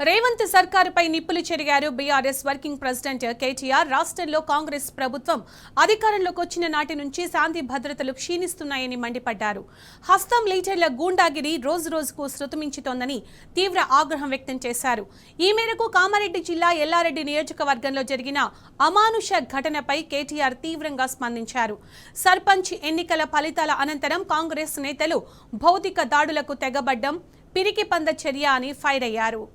రేవంత్ సర్కారుపై నిప్పులు చెరిగారు BRS working president KTR. రాష్ట్రంలో కాంగ్రెస్ ప్రభుత్వం అధికారంలోకి వచ్చిన నాటి నుంచి శాంతి భద్రతలు క్షీణిస్తున్నాయని మండిపడ్డారు. హస్తం లీడర్ల గూండాగిరి రోజు రోజుకు శృతిమించుతోందని తీవ్ర ఆగ్రహం వ్యక్తం చేశారు. ఈ మేరకు కామారెడ్డి జిల్లా ఎల్లారెడ్డి నియోజకవర్గంలో జరిగిన అమానుష ఘటనపై కేటీఆర్ తీవ్రంగా స్పందించారు. సర్పంచ్ ఎన్నికల ఫలితాల అనంతరం కాంగ్రెస్ నేతలు భౌతిక దాడులకు తెగబడ్డం పిరికి పంద చర్య అని ఫైర్ అయ్యారు.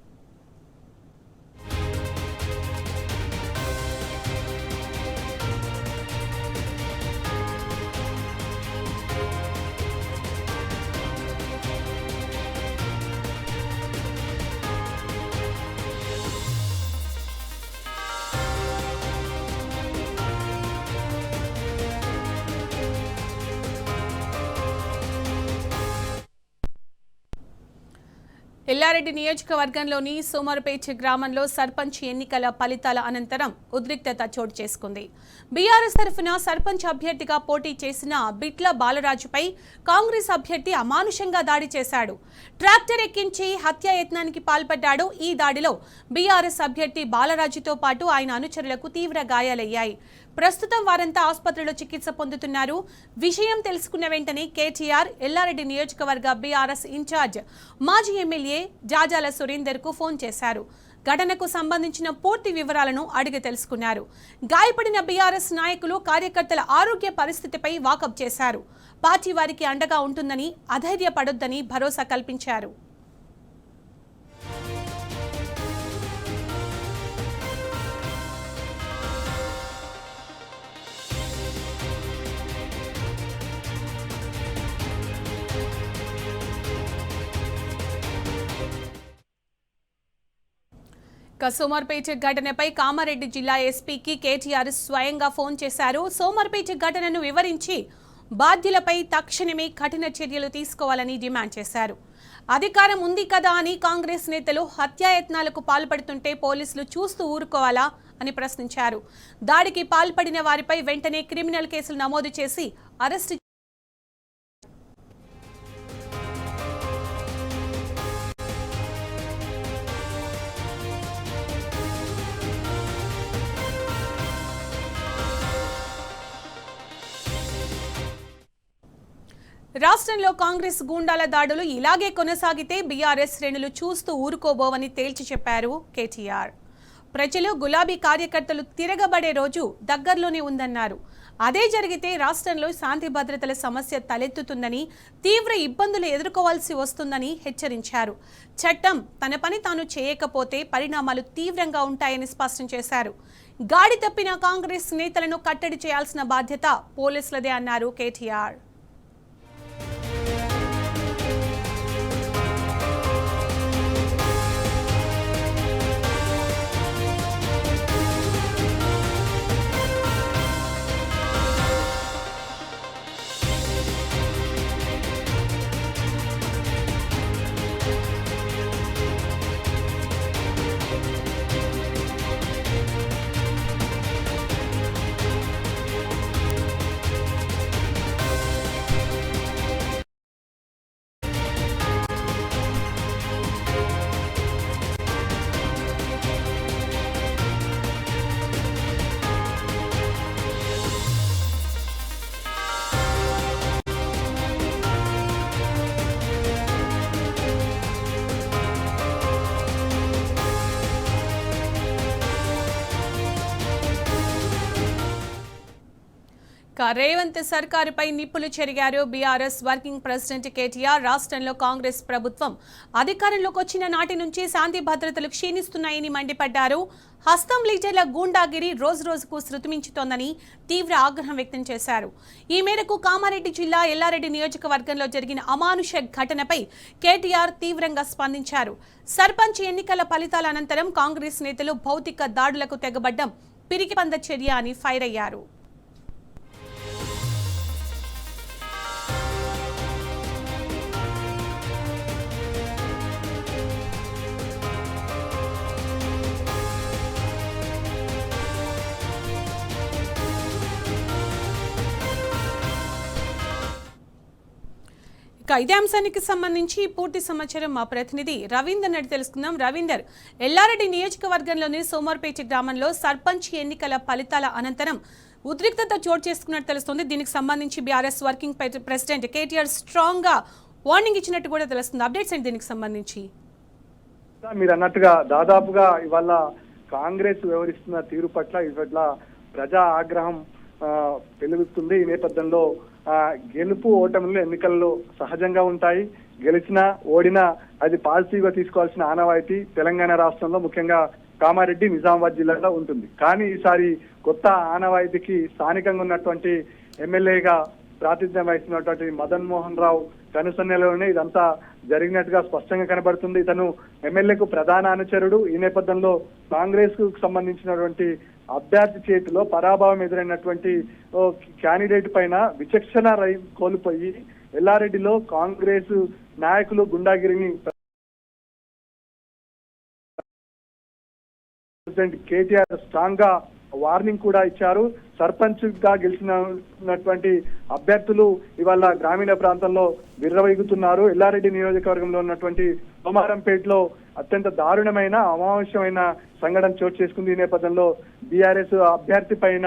ఎల్లారెడ్డి నియోజకవర్గంలోని సోమరపేట గ్రామంలో సర్పంచ్ ఎన్నికల ఫలితాల అనంతరం ఉద్రిక్తత చోటు చేసుకుంది. బీఆర్ఎస్ తరఫున సర్పంచ్ అభ్యర్థిగా పోటీ చేసిన బిట్ల బాలరాజుపై కాంగ్రెస్ అభ్యర్థి అమానుషంగా దాడి చేశాడు. ట్రాక్టర్ ఎక్కించి హత్యాయత్నానికి పాల్పడ్డాడు. ఈ దాడిలో బీఆర్ఎస్ అభ్యర్థి బాలరాజుతో పాటు ఆయన అనుచరులకు తీవ్ర గాయాలయ్యాయి. ప్రస్తుతం వారంతా ఆసుపత్రిలో చికిత్స పొందుతున్నారు. విషయం తెలుసుకున్న వెంటనే కేటీఆర్ ఎల్లారెడ్డి నియోజకవర్గ బీఆర్ఎస్ ఇన్ఛార్జ్ మాజీ ఎమ్మెల్యే జాజాల సురేందర్ కు ఫోన్ చేశారు. ఘటనకు సంబంధించిన పూర్తి వివరాలను అడిగి తెలుసుకున్నారు. గాయపడిన బీఆర్ఎస్ నాయకులు కార్యకర్తల ఆరోగ్య పరిస్థితిపై వాకప్ చేశారు. పార్టీ వారికి అండగా ఉంటుందని, అధైర్యపడొద్దని భరోసా కల్పించారు. సోమర్పేట ఘటనపై కామారెడ్డి జిల్లా ఎస్పీకి కేటీఆర్ స్వయంగా ఫోన్ చేశారు. సోమర్పేట ఘటనను వివరించి బాధ్యులపై తక్షణమే కఠిన చర్యలు తీసుకోవాలని డిమాండ్ చేశారు. అధికారం ఉంది కదా అని కాంగ్రెస్ నేతలు హత్యాయత్నాలకు పాల్పడుతుంటే పోలీసులు చూస్తూ ఊరుకోవాలా అని ప్రశ్నించారు. దాడికి పాల్పడిన వారిపై వెంటనే క్రిమినల్ కేసులు నమోదు చేసి అరెస్టు రాష్ట్రంలో కాంగ్రెస్ గూండాల దాడులు ఇలాగే కొనసాగితే బీఆర్ఎస్ శ్రేణులు చూస్తూ ఊరుకోబోవని తేల్చి చెప్పారు కేటీఆర్. ప్రజలు గులాబీ కార్యకర్తలు తిరగబడే రోజు దగ్గరలోనే ఉందన్నారు. అదే జరిగితే రాష్ట్రంలో శాంతి భద్రతల సమస్య తలెత్తుతుందని, తీవ్ర ఇబ్బందులు ఎదుర్కోవాల్సి వస్తుందని హెచ్చరించారు. చట్టం తన పని తాను చేయకపోతే పరిణామాలు తీవ్రంగా ఉంటాయని స్పష్టం చేశారు. గాడి తప్పిన కాంగ్రెస్ నేతలను కట్టడి చేయాల్సిన బాధ్యత పోలీసులదే అన్నారు కేటీఆర్. రేవంత్ సర్కారుపై నిప్పులు చెరిగారు బీఆర్ఎస్ వర్కింగ్ ప్రెసిడెంట్ కేటీఆర్. రాష్ట్రంలో కాంగ్రెస్ ప్రభుత్వం అధికారంలోకి వచ్చిన నాటి నుంచి శాంతి భద్రతలు క్షీణిస్తున్నాయని మండిపడ్డారు. హస్తం లీడర్ల గూండాగిరి రోజు రోజుకు శృతిమించుతోందని తీవ్ర ఆగ్రహం వ్యక్తం చేశారు. ఈ మేరకు కామారెడ్డి జిల్లా ఎల్లారెడ్డి నియోజకవర్గంలో జరిగిన అమానుష ఘటనపై కేటీఆర్ తీవ్రంగా స్పందించారు. సర్పంచ్ ఎన్నికల ఫలితాల అనంతరం కాంగ్రెస్ నేతలు భౌతిక దాడులకు తెగబడ్డం పిరికి పంద చర్య అని ఫైర్ అయ్యారు. ఇక ఇదే అంశానికి సంబంధించి పూర్తి సమాచారం మా ప్రతినిధి రవీందర్ అడిగి తెలుసుకుందాం. రవీందర్, ఎల్లారెడ్డి నియోజకవర్గంలోని సోమవారపేట గ్రామంలో సర్పంచ్ ఎన్నికల ఫలితాల అనంతరం ఉద్రిక్తత చోటు చేసుకున్నట్టు తెలుస్తుంది. దీనికి సంబంధించి BRS working president KTR strong గా వార్నింగ్ ఇచ్చినట్టు కూడా తెలుస్తుంది. అప్డేట్స్ ఏంటి దీనికి సంబంధించి? మీరు అన్నట్టుగా దాదాపుగా ఇవాళ కాంగ్రెస్ వ్యవహరిస్తున్న తీరు పట్ల ఇవాళ ప్రజా ఆగ్రహం పెలుగుతుంది. ఈ నేపథ్యంలో గెలుపు ఓటములు ఎన్నికల్లో సహజంగా ఉంటాయి. గెలిచినా ఓడినా అది పాజిటివ్ గా తీసుకోవాల్సిన ఆనవాయితీ తెలంగాణ రాష్ట్రంలో ముఖ్యంగా కామారెడ్డి నిజామాబాద్ జిల్లాలో ఉంటుంది. కానీ ఈసారి కొత్త ఆనవాయితీకి స్థానికంగా ఉన్నటువంటి ఎమ్మెల్యేగా ప్రాతినిధ్యం వహిస్తున్నటువంటి మదన్ మోహన్ రావు కనుసన్నెలలోనే ఇదంతా జరిగినట్టుగా స్పష్టంగా కనబడుతుంది. ఇతను ఎమ్మెల్యేకు ప్రధాన అనుచరుడు. ఈ నేపథ్యంలో కాంగ్రెస్ కు సంబంధించినటువంటి అభ్యర్థి చేతిలో పరాభవం ఎదురైనటువంటి క్యాండిడేట్ పైన విచక్షణ కోల్పోయి ఎల్లారెడ్డిలో కాంగ్రెస్ నాయకులు గుండాగిరిని ప్రెసిడెంట్ కేటీఆర్ స్ట్రాంగ్ గా వార్నింగ్ కూడా ఇచ్చారు. సర్పంచ్ గా గెలిచినటువంటి అభ్యర్థులు ఇవాళ గ్రామీణ ప్రాంతంలో విర్రవీగుతున్నారు. ఎల్లారెడ్డి నియోజకవర్గంలో ఉన్నటువంటి సోమారంపేటలో అత్యంత దారుణమైన అమానుష్యమైన సంఘటన చోటు చేసుకుంది. ఈ నేపథ్యంలో బీఆర్ఎస్ అభ్యర్థి పైన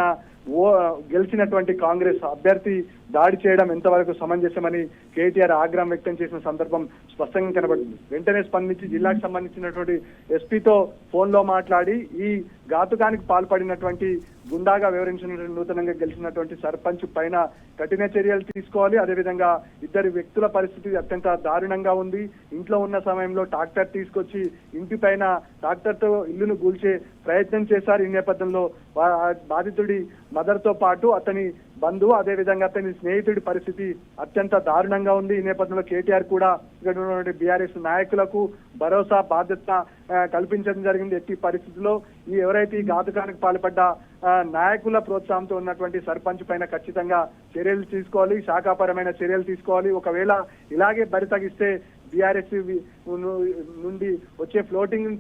గెలిచినటువంటి కాంగ్రెస్ అభ్యర్థి దాడి చేయడం ఎంతవరకు సమంజసమని కేటీఆర్ ఆగ్రహం వ్యక్తం చేసిన సందర్భం స్పష్టంగా కనబడింది. వెంటనే స్పందించి జిల్లాకు సంబంధించినటువంటి ఎస్పీతో ఫోన్ లో మాట్లాడి ఈ ఘాతుకానికి పాల్పడినటువంటి గుండాగా వివరించినటువంటి నూతనంగా గెలిచినటువంటి సర్పంచ్ పైన కఠిన చర్యలు తీసుకోవాలి. అదేవిధంగా ఇద్దరు వ్యక్తుల పరిస్థితి అత్యంత దారుణంగా ఉంది. ఇంట్లో ఉన్న సమయంలో ట్రాక్టర్ తీసుకొచ్చి ఇంటి పైన ట్రాక్టర్ తో ఇల్లును కూల్చే ప్రయత్నం చేశారు. ఈ నేపథ్యంలో బాధితుడి మదర్ తో పాటు అతని బంధువు అదేవిధంగా అతని స్నేహితుడి పరిస్థితి అత్యంత దారుణంగా ఉంది. ఈ నేపథ్యంలో కేటీఆర్ కూడా ఇక్కడ ఉన్నటువంటి బీఆర్ఎస్ నాయకులకు భరోసా బాధ్యత కల్పించడం జరిగింది. ఎట్టి పరిస్థితుల్లో ఎవరైతే ఈ ఘాతుకానికి పాల్పడ్డ నాయకుల ప్రోత్సాహంతో ఉన్నటువంటి సర్పంచ్ పైన ఖచ్చితంగా చర్యలు తీసుకోవాలి, శాఖాపరమైన చర్యలు తీసుకోవాలి. ఒకవేళ ఇలాగే బరి తగిస్తే బీఆర్ఎస్ నుండి వచ్చే ఫ్లోటింగ్ ని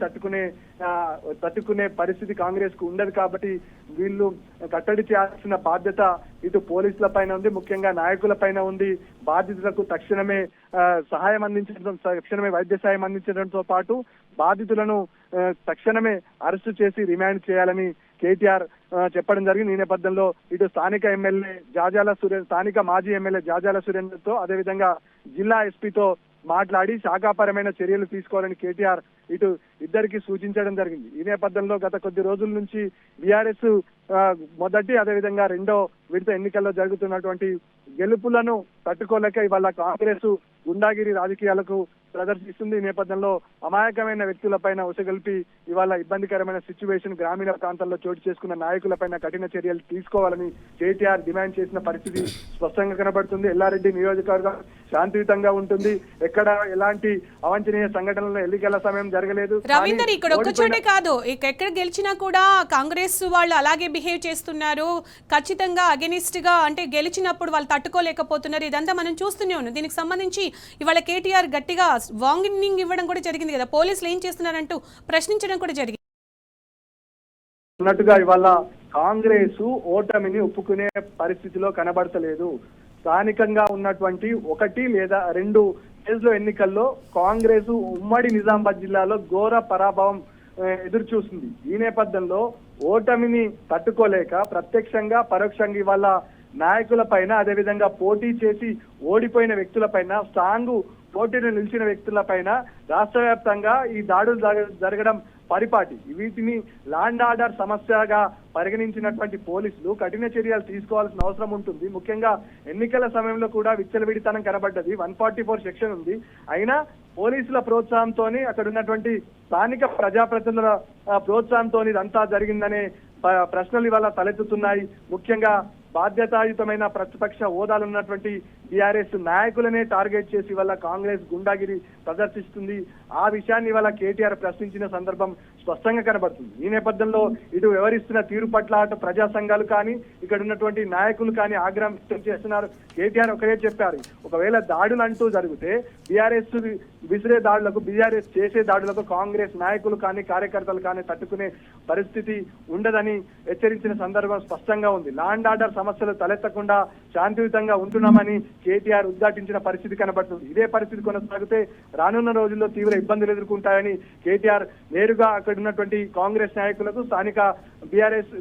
తట్టుకునే పరిస్థితి కాంగ్రెస్ కు ఉండదు. కాబట్టి వీళ్ళు కట్టడి చేయాల్సిన బాధ్యత ఇటు పోలీసుల పైన ఉంది, ముఖ్యంగా నాయకుల పైన ఉంది. బాధితులకు తక్షణమే సహాయం అందించడం, తక్షణమే వైద్య సాయం అందించడంతో పాటు బాధితులను తక్షణమే అరెస్టు చేసి రిమాండ్ చేయాలని కేటీఆర్ చెప్పడం జరిగింది. ఈ నేపథ్యంలో ఇటు స్థానిక ఎమ్మెల్యే స్థానిక మాజీ ఎమ్మెల్యే జాజాల సురేందర్తో అదేవిధంగా జిల్లా ఎస్పీతో మాట్లాడి శాఖాపరమైన చర్యలు తీసుకోవాలని కేటీఆర్ ఇటు ఇద్దరికి సూచించడం జరిగింది. ఈ నేపథ్యంలో గత కొద్ది రోజుల నుంచి బీఆర్ఎస్ మొదటి అదేవిధంగా రెండో విడత ఎన్నికల్లో జరుగుతున్నటువంటి గెలుపులను తట్టుకోలేక ఇవాళ కాంగ్రెస్ గుండాగిరి రాజకీయాలకు ప్రదర్శిస్తుంది. ఈ నేపథ్యంలో అమాయకమైన వ్యక్తులపైన ఉసగల్పి ఇవాళ ఇబ్బందికరమైన సిచ్యువేషన్ గ్రామీణ ప్రాంతాల్లో చోటు చేసుకున్న నాయకులపైన కఠిన చర్యలు తీసుకోవాలని కేటీఆర్ డిమాండ్ చేసిన పరిస్థితి స్పష్టంగా కనబడుతుంది. ఎల్లారెడ్డి నియోజకవర్గం శాంతియుతంగా ఉంటుంది. ఎక్కడ ఎలాంటి అవాంఛనీయ సంఘటనలు ఎన్నికల సమయం జరగలేదు. రవీందర్, ఇక్కడ ఒక్క చోటే కాదు, ఎక్కడ గెలిచినా కూడా కాంగ్రెస్ వాళ్ళు అలాగే బిహేవ్ చేస్తున్నారు. ఖచ్చితంగా అగెనిస్ట్ గా అంటే గెలిచినప్పుడు వాళ్ళు తట్టుకోలేకపోతున్నారు. ఇదంతా మనం చూస్తూనే ఉన్నాం. దీనికి సంబంధించి ఇవాళ కేటీఆర్ గట్టిగా వార్నింగ్ ఇవ్వడం కూడా జరిగింది కదా, పోలీసులు ఏం చేస్తున్నారంటూ ప్రశ్నించడం కూడా జరిగింది. అన్నట్టుగా ఇవాళ కాంగ్రెస్ ఓటమిని ఒప్పుకునే పరిస్థితిలో కనబడతలేదు. స్థానికంగా ఉన్నటువంటి 1 లేదా 2 ఫేజ్లో ఎన్నికల్లో కాంగ్రెస్ ఉమ్మడి నిజామాబాద్ జిల్లాలో ఘోర పరాభవం ఎదురు చూస్తుంది. ఈ నేపథ్యంలో ఓటమిని తట్టుకోలేక ప్రత్యక్షంగా పరోక్షంగా ఇవాళ నాయకుల పైన అదేవిధంగా పోటీ చేసి ఓడిపోయిన వ్యక్తుల పైన స్ట్రాంగ్ పోటీలో నిలిచిన వ్యక్తుల పైన రాష్ట్ర వ్యాప్తంగా ఈ దాడులు జరగడం పరిపాటి. వీటిని ల్యాండ్ ఆర్డర్ సమస్యగా పరిగణించినటువంటి పోలీసులు కఠిన చర్యలు తీసుకోవాల్సిన అవసరం ఉంటుంది. ముఖ్యంగా ఎన్నికల సమయంలో కూడా విచ్చలవిడితనం కనబడ్డది. 144 సెక్షన్ ఉంది. అయినా పోలీసుల ప్రోత్సాహంతోని అక్కడ ఉన్నటువంటి స్థానిక ప్రజాప్రతినిధుల ప్రోత్సాహంతో ఇదంతా జరిగిందనే ప్రశ్నలు ఇవాళ తలెత్తుతున్నాయి. ముఖ్యంగా బాధ్యతాయుతమైన ప్రతిపక్ష హోదాలున్నటువంటి టీఆర్ఎస్ నాయకులనే టార్గెట్ చేసి వల్ల కాంగ్రెస్ గుండాగిరి ప్రదర్శిస్తుంది. ఆ విషయాన్ని ఇవాళ కేటీఆర్ ప్రశ్నించిన సందర్భం స్పష్టంగా కనబడుతుంది. ఈ నేపథ్యంలో ఇటు వ్యవహరిస్తున్న తీరు పట్ల అటు ప్రజా సంఘాలు కానీ ఇక్కడ ఉన్నటువంటి నాయకులు కానీ ఆగ్రహం వ్యక్తం చేస్తున్నారు. కేటీఆర్ ఒకరే చెప్పారు, ఒకవేళ దాడులు అంటూ జరిగితే బీఆర్ఎస్ విసిరే దాడులకు, బీఆర్ఎస్ చేసే దాడులకు కాంగ్రెస్ నాయకులు కానీ కార్యకర్తలు కానీ తట్టుకునే పరిస్థితి ఉండదని హెచ్చరించిన సందర్భం స్పష్టంగా ఉంది. ల్యాండ్ ఆర్డర్ సమస్యలు తలెత్తకుండా శాంతియుతంగా ఉంటున్నామని కేటీఆర్ ఉద్ఘాటించిన పరిస్థితి కనబడుతుంది. ఇదే పరిస్థితి కొనసాగితే రానున్న రోజుల్లో తీవ్ర ఇబ్బందులు ఎదుర్కొంటాయని కేటీఆర్ నేరుగా అక్కడ ఉన్నటువంటి కాంగ్రెస్ నాయకులకు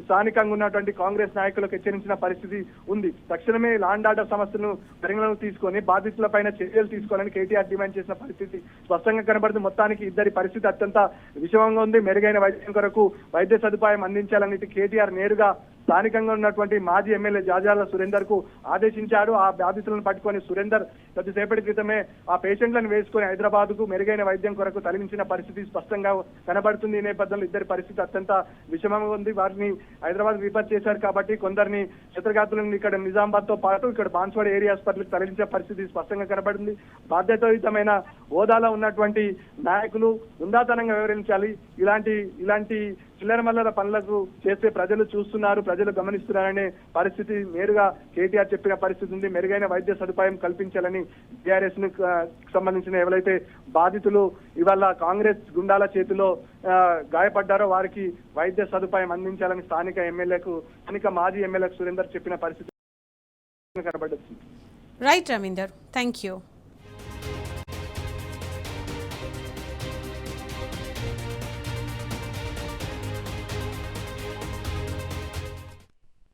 స్థానికంగా ఉన్నటువంటి కాంగ్రెస్ నాయకులకు హెచ్చరించిన పరిస్థితి ఉంది. తక్షణమే లాండ్ ఆర్డర్ సమస్యను పరిగణలోకి తీసుకొని బాధితులపైన చర్యలు తీసుకోవాలని కేటీఆర్ డిమాండ్ చేసిన పరిస్థితి స్పష్టంగా కనబడుతుంది. మొత్తానికి ఇద్దరి పరిస్థితి అత్యంత విషమంగా ఉంది. మెరుగైన వైద్యం కొరకు వైద్య సదుపాయం అందించాలని కేటీఆర్ నేరుగా స్థానికంగా ఉన్నటువంటి మాజీ ఎమ్మెల్యే జాజాల సురేందర్ కు ఆదేశించాడు. ఆ బాధితులను పట్టుకొని సురేందర్ కొద్దిసేపటి క్రితమే ఆ పేషెంట్లను వేసుకుని హైదరాబాద్ కు మెరుగైన వైద్యం కొరకు తరలించిన పరిస్థితి స్పష్టంగా కనబడుతుంది. ఈ నేపథ్యంలో ఇద్దరి పరిస్థితి అత్యంత విషమంగా ఉంది. వారిని హైదరాబాద్ రిఫర్ చేశారు కాబట్టి కొందరిని క్షతగాతులను ఇక్కడ నిజామాబాద్ తో పాటు ఇక్కడ బాన్స్వాడ ఏరియా హాస్పిటల్ తరలించే పరిస్థితి స్పష్టంగా కనబడింది. బాధ్యతాయుతమైన హోదాలో ఉన్నటువంటి నాయకులు ఉందాతనంగా వివరించాలి. ఇలాంటి చిల్లర మల్లర పనులకు చేస్తే ప్రజలు చూస్తున్నారు, ప్రజలు గమనిస్తున్నారనే పరిస్థితి నేరుగా కేటీఆర్ చెప్పిన పరిస్థితి ఉంది. మెరుగైన వైద్య సదుపాయం కల్పించాలని టీఆర్ఎస్ ను సంబంధించిన ఎవరైతే బాధితులు ఇవాళ కాంగ్రెస్ గుండాల చేతిలో గాయపడ్డారో వారికి వైద్య సదుపాయం అందించాలని స్థానిక మాజీ ఎమ్మెల్యేకు సురేందర్ చెప్పిన పరిస్థితి కనబడుతుంది. Right Ravinder, thank you.